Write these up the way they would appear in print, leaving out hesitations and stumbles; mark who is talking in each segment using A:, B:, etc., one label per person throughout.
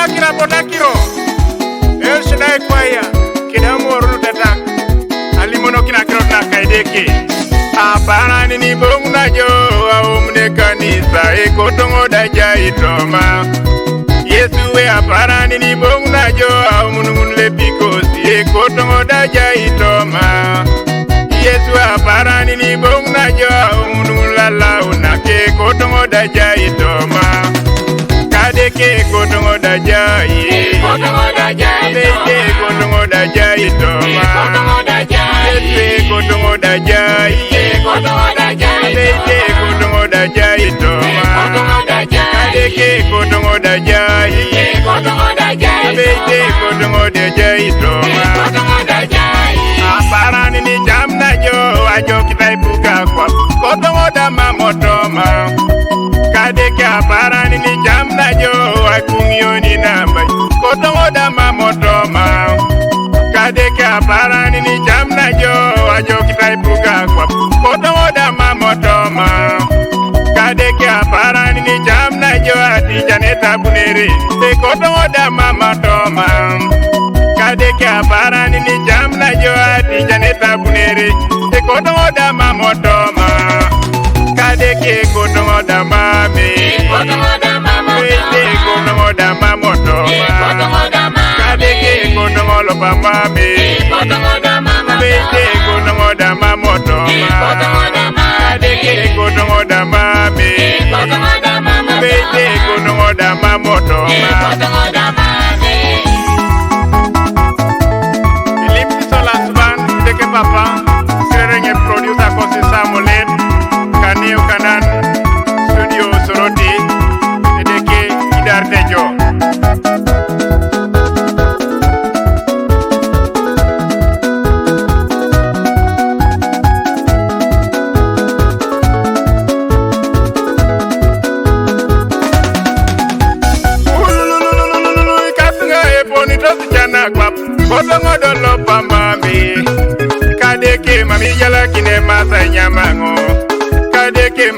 A: kira potakiro el shidai kwaya kida moru tetak alimono kina kiro na kaideke apana nini bongna jo aumne kanisa ekotongo daja itoma Yesu we apana nini bongna jo aumunun lepikosi ekotongo daja itoma Yesu apana nini bongna jo aumunun lalauna ke ekotongo daja itoma Kadeke kotongo daja ye kotongo daja bete kotongo daja itoma kotongo daja ye kotongo daja ye kotongo daja bete kotongo daja itoma kotongo daja kadeke kotongo daja ye kotongo daja bete kotongo daja itoma kotongo daja aparani ni jamna jo ajo kitai buka kwa kotongo dama motoma Kadeke aparani ni jamna jo akungioni namba kotongo dama motoma Kadeke aparani ni jamna jo ajo kitai buka kwa kotongo dama motoma Kadeke aparani ni jamna jo ati janeta bunere te kotongo dama motoma Kadeke aparani ni jamna jo ati janeta bunere te kotongo dama motoma Kadeke kotongo dama me kotongo dama bete kotongo dama motoma kotongo dama kadeke kotongo lopama me kotongo dama bete kotongo dama motoma kotongo dama kadeke kotongo dama me kotongo dama bete kotongo dama motoma kotongo dama me Philippe Solasban deke papa serenge producer kosisa molen Kaneo kanan studio soroti edeke idar tejo katnga eponi tosjana kwap kotongo dolo pamami kadeke mami jala kine masa nyamango Kadeke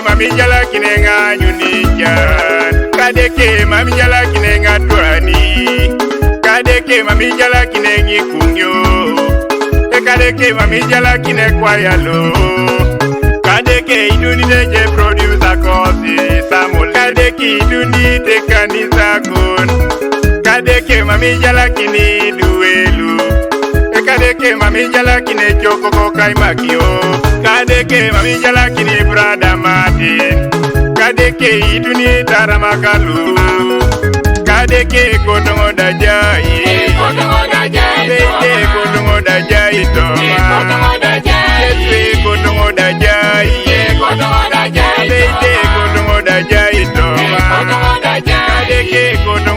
A: mami jala kine nga nyunijan Kadeke mami jala kine nga tuani Kadeke mami jala kine ngikungyo Kadeke mami jala kine kwayalo Kadeke iduni deje producer kosi Samuel Kadeke iduni te kanisa kun Kadeke mami jala kine duelu Kadeke mami jala kine choko kokai makio Kadeke mami jala kine brada Martin Kadeke iduni taramakalu Kadeke kotongo daja ye kotongo daja bete kotongo daja itoma kotongo daja ye kotongo daja ye kotongo daja bete kotongo daja itoma kotongo daja kadeke kotongo